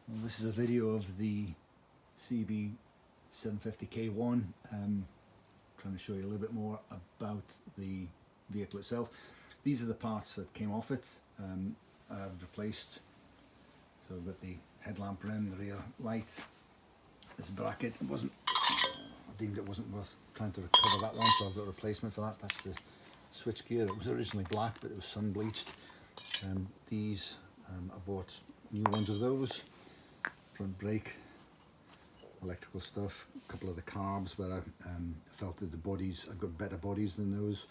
Well, this is a video of the CB750 K1, trying to show you a little bit more about the vehicle itself. These are the parts that came off it. I've replaced, so I've got the headlamp rim, the rear light, this bracket. I deemed it wasn't worth trying to recover that one, so I've got a replacement for that. That's the switch gear. It was originally black, but it was sun bleached. These, I bought new ones of those. Front brake, electrical stuff, a couple of the carbs where I felt that the bodies, I've got better bodies than those.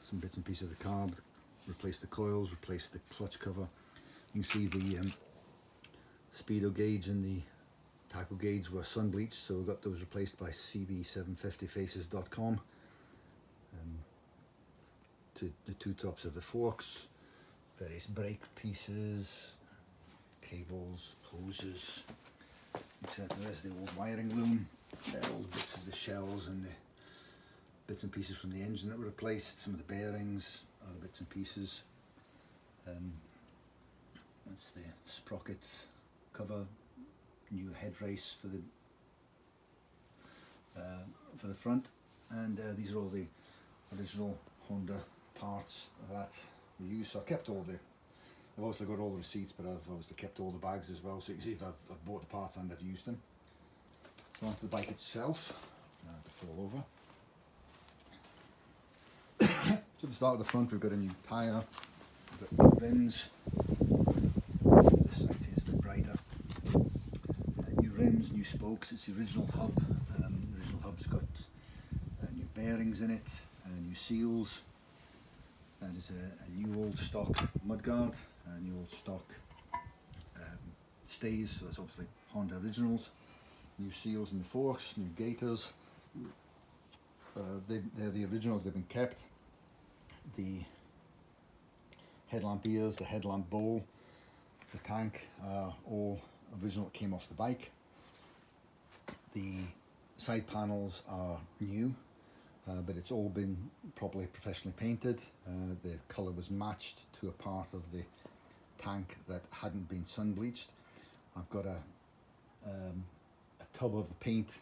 Some bits and pieces of the carb, replaced the coils, replaced the clutch cover. You can see the speedo gauge and the tackle gauge were sun bleached, so we got those replaced by CB750faces.com. To the two tops of the forks, various brake pieces, cables, hoses, etc. There's the old wiring loom. There are all the bits of the shells and the bits and pieces from the engine that were replaced, some of the bearings, other bits and pieces. That's the sprocket cover, new head race for the front, and these are all the original Honda parts that we use. So I kept all the, I've obviously got all the receipts, but I've obviously kept all the bags as well, so you can see if I've bought the parts and I've used them. So onto the bike itself, to fall over. So to start with the front, we've got a new tyre, we've got new rims. This side here is a bit brighter. New rims, new spokes. It's the original hub. The original hub's got new bearings in it, new seals. That is a new old stock mudguard, new old stock stays, so that's obviously Honda originals. New seals in the forks, new gaiters. They're the originals, they've been kept. The headlamp ears, the headlamp bowl, the tank are all original that came off the bike. The side panels are new, but it's all been properly professionally painted. The colour was matched to a part of the tank that hadn't been sun bleached. I've got a tub of the paint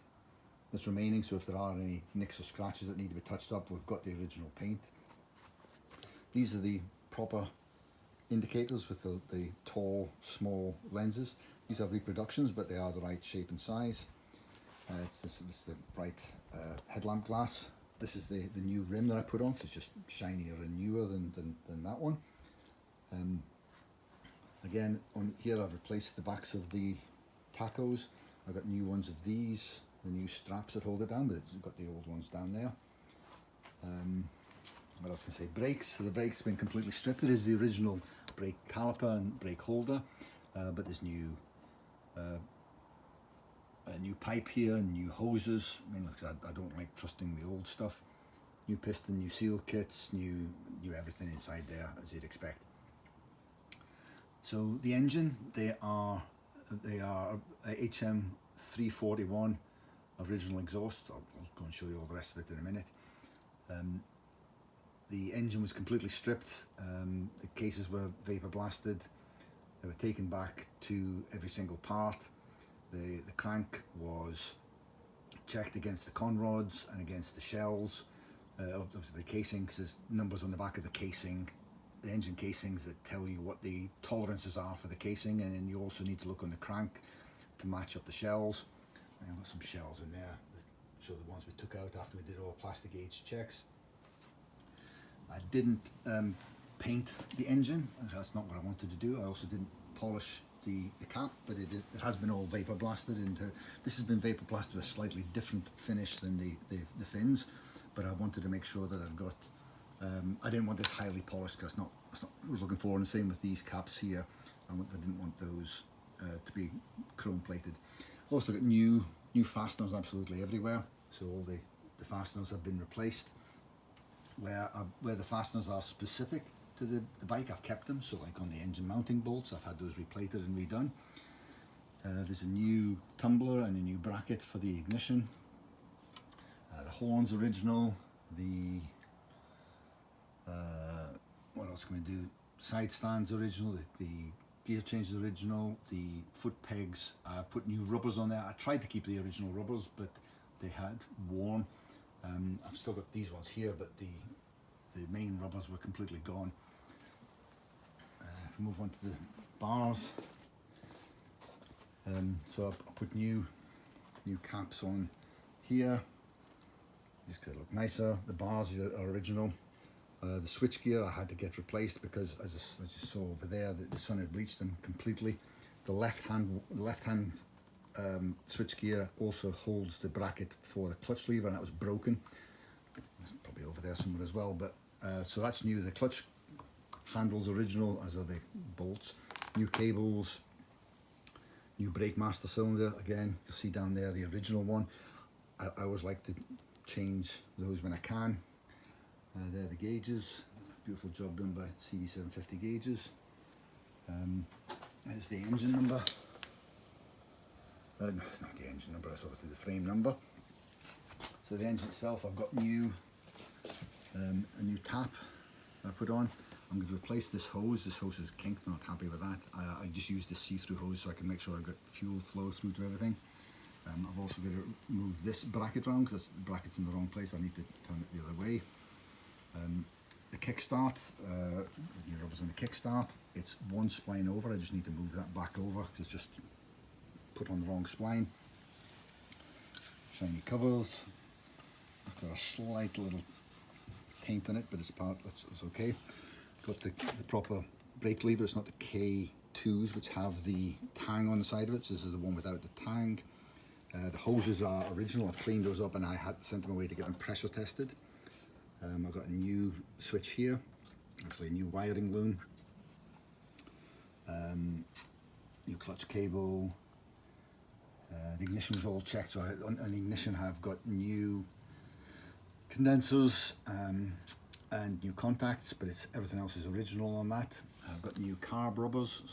that's remaining, so if there are any nicks or scratches that need to be touched up, we've got the original paint. These are the proper indicators with the tall, small lenses. These are reproductions, but they are the right shape and size. This is the right headlamp glass. This is the new rim that I put on, so it's just shinier and newer than that one. Again, on here I've replaced the backs of the tacos. I've got new ones of these, the new straps that hold it down, but I've got the old ones down there. What else can I say? Brakes. So the brakes have been completely stripped. It is the original brake caliper and brake holder, but there's new a new pipe here, new hoses. I mean, like I don't like trusting the old stuff. New piston, new seal kits, new everything inside there, as you'd expect. So the engine, they are HM341 original exhaust. I'll go and show you all the rest of it in a minute. The engine was completely stripped. The cases were vapor blasted. They were taken back to every single part. The crank was checked against the conrods and against the shells of the casing, because there's numbers on the back of the casing, the engine casings, that tell you what the tolerances are for the casing, and then you also need to look on the crank to match up the shells. I've got some shells in there that show the ones we took out after we did all plastic gauge checks. I didn't paint the engine, that's not what I wanted to do. I also didn't polish the cap, but it has been all vapor blasted into, this has been vapor blasted with a slightly different finish than the fins, but I wanted to make sure that I've got, I didn't want this highly polished, because that's not what I was looking for, and the same with these caps here. I didn't want those to be chrome plated. Also got new fasteners absolutely everywhere, so all the fasteners have been replaced. Where the fasteners are specific to the bike, I've kept them. So like on the engine mounting bolts, I've had those replated and redone. There's a new tumbler and a new bracket for the ignition. The horns original. The what else can we do? Side stands original. The gear change is original. The foot pegs, I put new rubbers on there. I tried to keep the original rubbers, but they had worn. I've still got these ones here, but the main rubbers were completely gone. If we move on to the bars, so I put new caps on here, just because they look nicer. The bars are original. The switch gear I had to get replaced because, as you saw over there, the sun had bleached them completely. The left hand switch gear also holds the bracket for the clutch lever, and that was broken. It's probably over there somewhere as well, but so that's new. The clutch handles original, as are the bolts. New cables, new brake master cylinder. Again, you'll see down there the original one. I always like to change those when I can. There are the gauges, beautiful job done by CB750 gauges. There's the engine number. No, it's not the engine number, it's obviously the frame number. So the engine itself, I've got a new tap I put on. I'm going to replace this hose. This hose is kinked, I'm not happy with that. I just used this see-through hose so I can make sure I've got fuel flow through to everything. I've also got to move this bracket around because the bracket's in the wrong place. I need to turn it the other way. The kickstart, your rubbers on the kickstart, it's one spline over. I just need to move that back over because it's just put on the wrong spline. Shiny covers. It's got a slight little taint on it, but it's okay. Got the proper brake lever. It's not the K2s which have the tang on the side of it. So this is the one without the tang. The hoses are original. I've cleaned those up and I had sent them away to get them pressure tested. I've got a new switch here, obviously a new wiring loom, new clutch cable. The ignition was all checked, so on the ignition I've got new condensers and new contacts, but everything else is original on that. I've got new carb rubbers,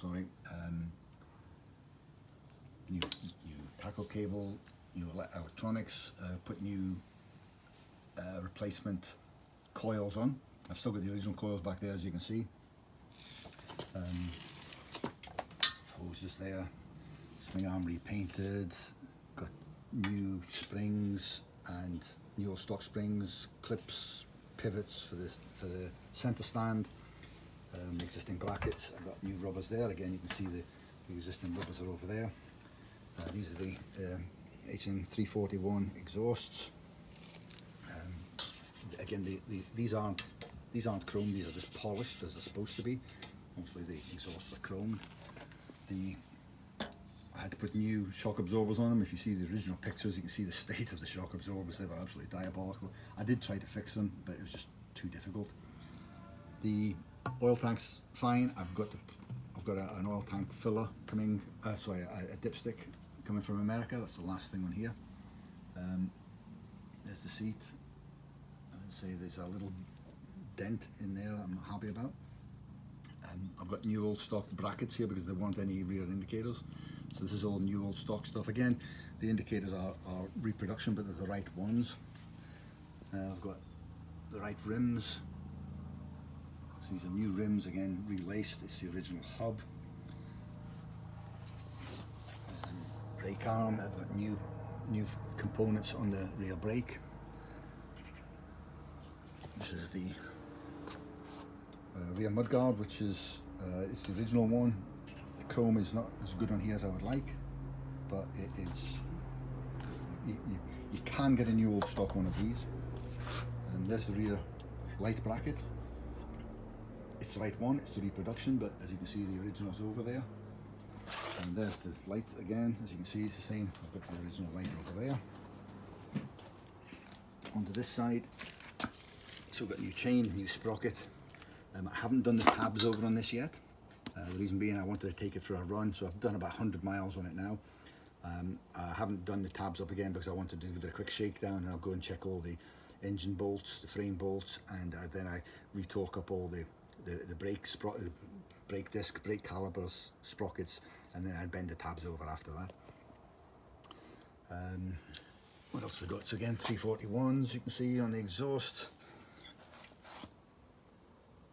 new tackle cable, new electronics, put new replacement coils on. I've still got the original coils back there, as you can see. Hoses there, swing arm repainted, got new springs and new old stock springs, clips, pivots for the center stand, existing brackets. I've got new rubbers there. Again, you can see the existing rubbers are over there. These are the HM341 exhausts. Again, these aren't chrome, these are just polished as they're supposed to be. Obviously the exhausts are chromed. I had to put new shock absorbers on them. If you see the original pictures, you can see the state of the shock absorbers. They were absolutely diabolical. I did try to fix them, but it was just too difficult. The oil tank's fine. I've got an oil tank filler coming, a dipstick coming from America. That's the last thing on here. There's the seat. Say there's a little dent in there that I'm not happy about. I've got new old stock brackets here because there weren't any rear indicators. So this is all new old stock stuff. Again, the indicators are reproduction, but they're the right ones. I've got the right rims. So these are new rims, again, relaced. It's the original hub. Brake arm, I've got new components on the rear brake. This is the rear mudguard, which is it's the original one. The chrome is not as good on here as I would like, but it is. You can get a new old stock one of these. And there's the rear light bracket. It's the right one. It's the reproduction, but as you can see, the original's over there. And there's the light again. As you can see, it's the same. I've got the original light over there. Onto this side. So we've got new chain, new sprocket. I haven't done the tabs over on this yet. The reason being I wanted to take it for a run, so I've done about 100 miles on it now. I haven't done the tabs up again because I wanted to give it a quick shakedown, and I'll go and check all the engine bolts, the frame bolts, and then I retorque up all the brake disc, brake calipers, sprockets, and then I bend the tabs over after that. What else have we got? So again, 341s you can see on the exhaust.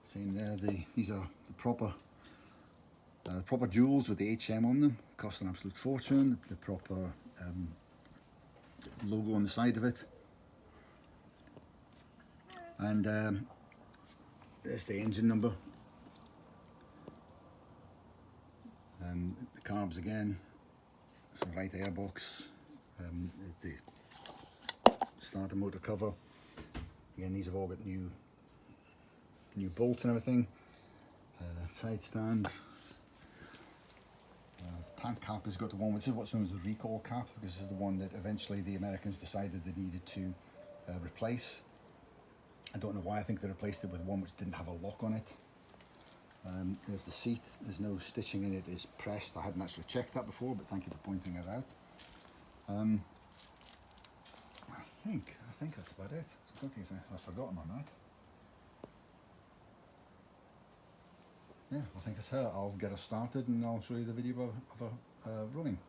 Same there, these are the proper The proper jewels with the HM on them cost an absolute fortune. The proper logo on the side of it, and there's the engine number. The carbs again, some right airbox, the starter motor cover. Again, these have all got new bolts and everything. Side stand. Tank cap has got the one, which is what's known as the recall cap, because this is the one that eventually the Americans decided they needed to replace. I don't know why. I think they replaced it with one which didn't have a lock on it. There's the seat. There's no stitching in it. It's pressed. I hadn't actually checked that before, but thank you for pointing it out. I think that's about it. I don't think I've forgotten on that. Yeah, I think it's her. I'll get her started and I'll show you the video of her running.